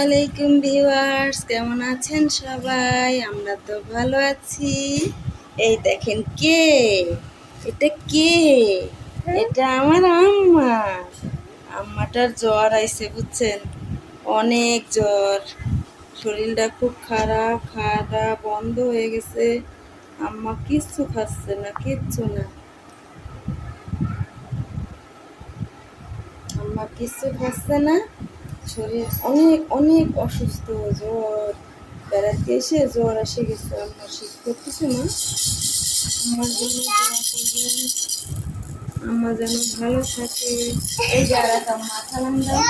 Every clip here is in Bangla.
আলাইকুম ভিউয়ার্স, কেমন আছেন সবাই? আমরা তো ভালো আছি। এই দেখেন এটা কে? এটা আমার আম্মা। আম্মাটার জ্বর আইছে বুঝছেন, অনেক জ্বর। শরীরটা খুব খারাপ, খাওয়া দাওয়া বন্ধ হয়ে গেছে। আম্মা কিচ্ছু খাচ্ছে না, কিচ্ছু না। আম্মা কিচ্ছু খাচ্ছে না, শরীর অনেক অনেক অসুস্থ। জ্বর, বেড়াতে এসে জ্বর এসে গেছে। আমার শীত করতেছে না। আমার জন্য দোয়া করবেন, আমার যেন ভালো থাকে। এই যারা আম্মা সালাম দাও।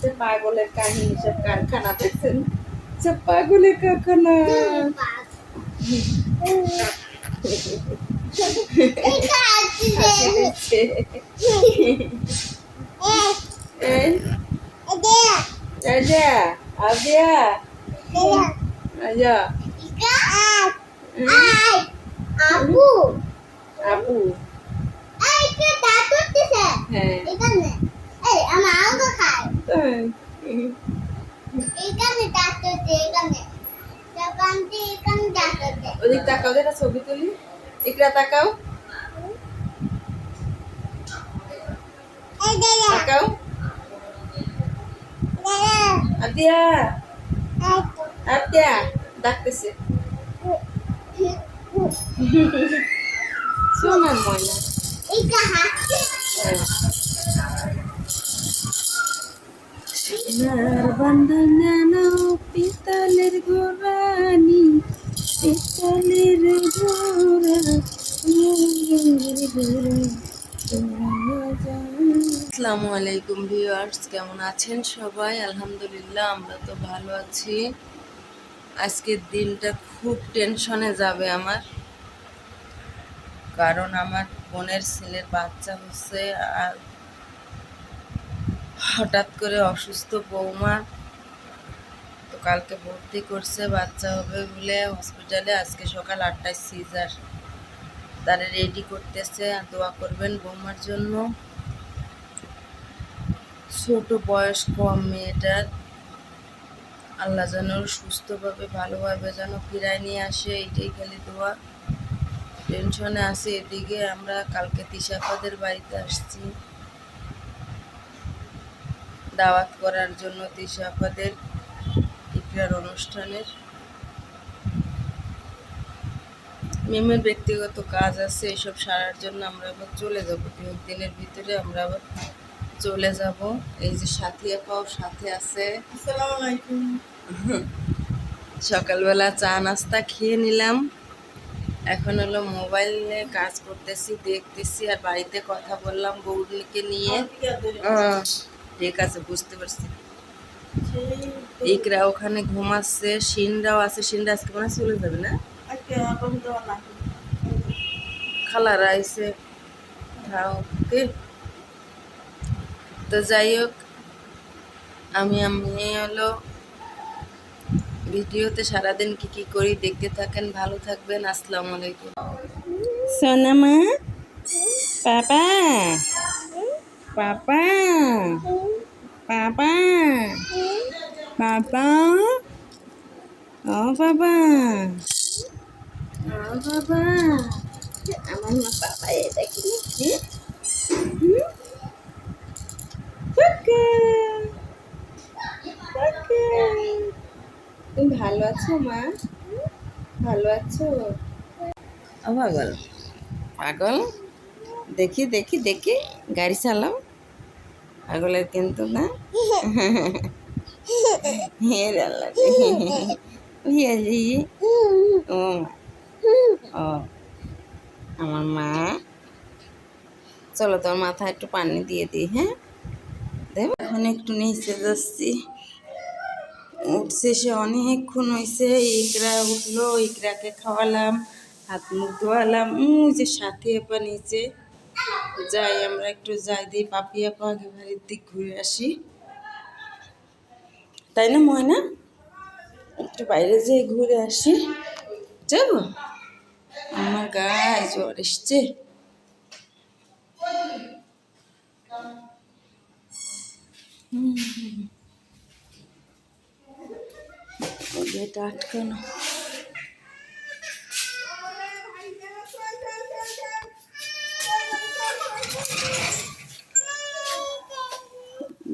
তাই পাগলের কাহিনী, সব কারখানা দেখছেন, সব পাগলের কারখানা। আপু আপু হ্যাঁ, ওদিক তাকাও, যেটা ছবি তুলি। ইকরা তাকাও, তাকাও। আদিয়া আদিয়া ডাকতেছে। সোনার ময়না। সোনার বন্ধন যেন পিতলের গোরানি, পিতলের গোরা। আসসালামু আলাইকুম ভিউয়ার্স, কেমন আছেন সবাই? আলহামদুলিল্লাহ, আমরা তো ভালো আছি। আজকের দিনটা খুব টেনশনে যাবে আমার, কারণ আমার বোনের ছেলের বাচ্চা হচ্ছে। আর হঠাৎ করে অসুস্থ বৌমা, তো কালকে ভর্তি করছে বাচ্চা হবে বলে হসপিটালে। আজকে সকাল 8টায় সিজার, তারা রেডি করতেছে। আর দোয়া করবেন বৌমার জন্য। ছোট বয়স, কম মেয়েটার, আল্লাহ যেন সুস্থভাবে ভালোভাবে যেন ফিরায় নিয়ে আসে, এইটাই খালি দোয়া। টেনশনে আছে। এদিকে আমরা কালকে তিশাফাদের বাড়িতে আসছি দাওয়াত করার জন্য, তিশাফাদের ইকরার অনুষ্ঠানের। মিমের ব্যক্তিগত কাজ আছে, এসব সারার জন্য আমরা আবার চলে যাব। 2 দিনের ভিতরে আমরা আবার চলে যাব। এই যে সাথী আপাও সাথে আছে। আসসালামু আলাইকুম। সকালবেলা চা নাস্তা খেয়ে নিলাম। এখন হলো মোবাইলে কাজ করতেছি, দেখতেছি, আর বাড়িতে কথা বললাম বৌদিকে নিয়ে। ঠিক আছে, বুঝতে পারছি। ইকরা ওখানে ঘুমাচ্ছে, সিনরাও আছে। সিনরা আজকে মনে হয় চলে যাবে না? খালারা আইসে ওকে। তো যাই হোক, আমি হলো ভিডিওতে সারাদিন কি কি করি দেখতে থাকেন, ভালো থাকবেন। আসসালামু আলাইকুম। সোনামা, পাপা পাপা পাপা পাপা, ও বাবা, ও বাবা, আমার মা পাপা। এটা কি? তুমি ভালো আছো মা? ভালো আছো? ও পাগল, পাগল, দেখি দেখি দেখি গাড়ি চালাও। পাগলের কিন্তু না। ও আমার মা, চলো তোমার মাথায় একটু পানি দিয়ে দিই। হ্যাঁ, দেব। এখন একটু নিচে যাচ্ছি। উঠছে সে অনেকক্ষণ হয়েছে। ইকরা উঠলো, ইকরাকে খাওয়ালাম, হাত মুখ ধোয়ালাম। যে সাথী আপা নিচে। যাই, আমরা একটু যাই দিই পাপি আপা আগে বাড়ির দিক ঘুরে আসি, তাই না ময়না? একটু বাইরে যেয়ে ঘুরে আসি। যাবো? আমার গায়ে জ্বর এসছে। এটা আটকানো।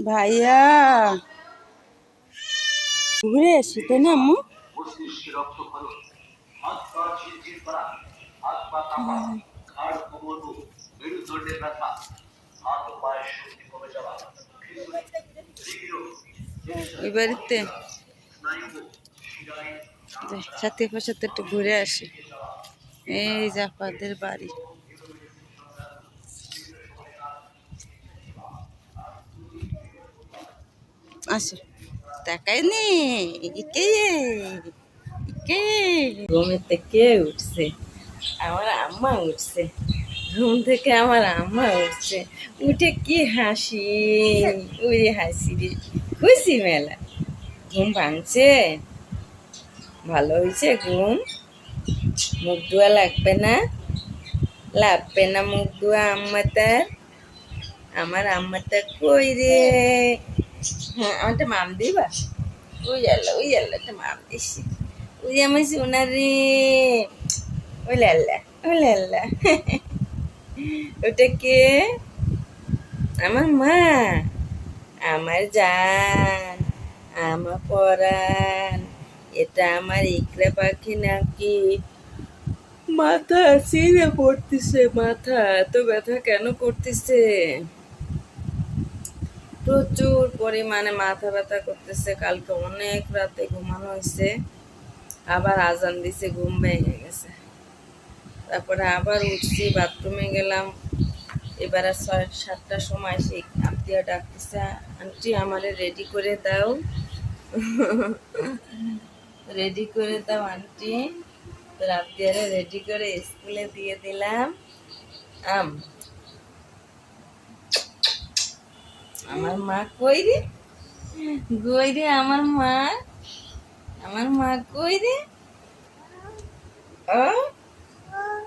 ভাইয়া ঘুরে আসি তাই না আম্মু? ওই বাড়িতে সাথে সাথে একটু ঘুরে আসি। এই জাপাদের বাড়ি। আসো তাকাই নি কে কে ঘুমের থেকে উঠছে আমার আম্মা উঠছে। ঘুম থেকে আমার আম্মা উঠছে। উঠে কি হাসি, ওই হাসি রে, খুশি মেলা। ঘুম ভাঙছে, ভালো হয়েছে ঘুম। মুখ ধোয়া লাগবে না? লাগবে না মুখ ধোয়া আম্মাটার? আমার আম্মাটা কই রে? হ্যাঁ আমারটা মাম দিবা? ওই আল্লাহ একটা মাম দিছি। ওই আমার সোনা রে, ওলে আল্লাহ। ওটা কে? আমার মা, আমার জান, আমার পরাণ। এটা আমার ইকরা পাখি নাকি? মাথা ছিঁড়ে পড়তেছে, মাথা এত ব্যথা কেন করতেছে? প্রচুর পরিমাণে মাথা ব্যথা করতেছে। কালকে অনেক রাতে ঘুমানো হয়েছে, আবার আজান দিছে, ঘুম ভেঙে গেছে। তারপরে আবার উঠছি, বাথরুমে গেলাম। এবার 6-7টার সময় সেই আত্মীয় ডাকতেছে, আন্টি আমারে রেডি করে দাও, রেডি করে দাও আন্টি। তো আত্মীয়রে রেডি করে স্কুলে দিয়ে দিলাম। আমার মা কই রে? কই রে আমার মা? আমার মা কই রে? ও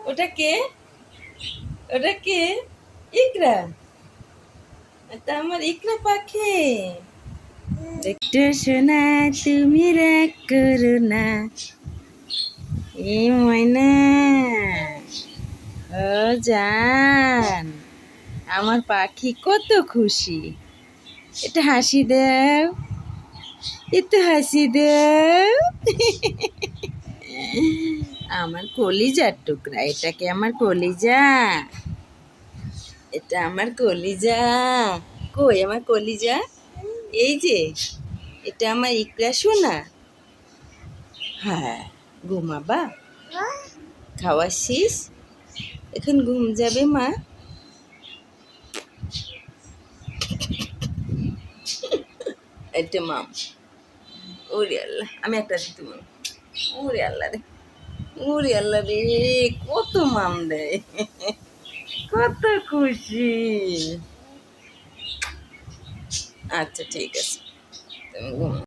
ওটা কে? ওটা কে? ইকরা? এটা আমার ইকরা পাখি। দেখতে শোনা তুমি রাগ করো না, এ ময়না। ও জান, আমার পাখি কত খুশি। এটা হাসি দাও, একটু হাসি দাও। আমার কলিজার টুকরা, এটাকে আমার কলিজা, এটা আমার কলিজা। কই আমার কলিজা? এই যে, এটা আমার ইকরা সোনা। হ্যাঁ ঘুমাবা? খাওয়া শেষ, এখন ঘুম যাবে মা। এটা মাম। ওরে আল্লাহ, আমি একটা দিতে মনে। ওরে আল্লাহ রে, ওরে আল্লাহ রে, কত মাম দেয়, কত খুশি। আচ্ছা ঠিক আছে, তুমি ঘুমাও।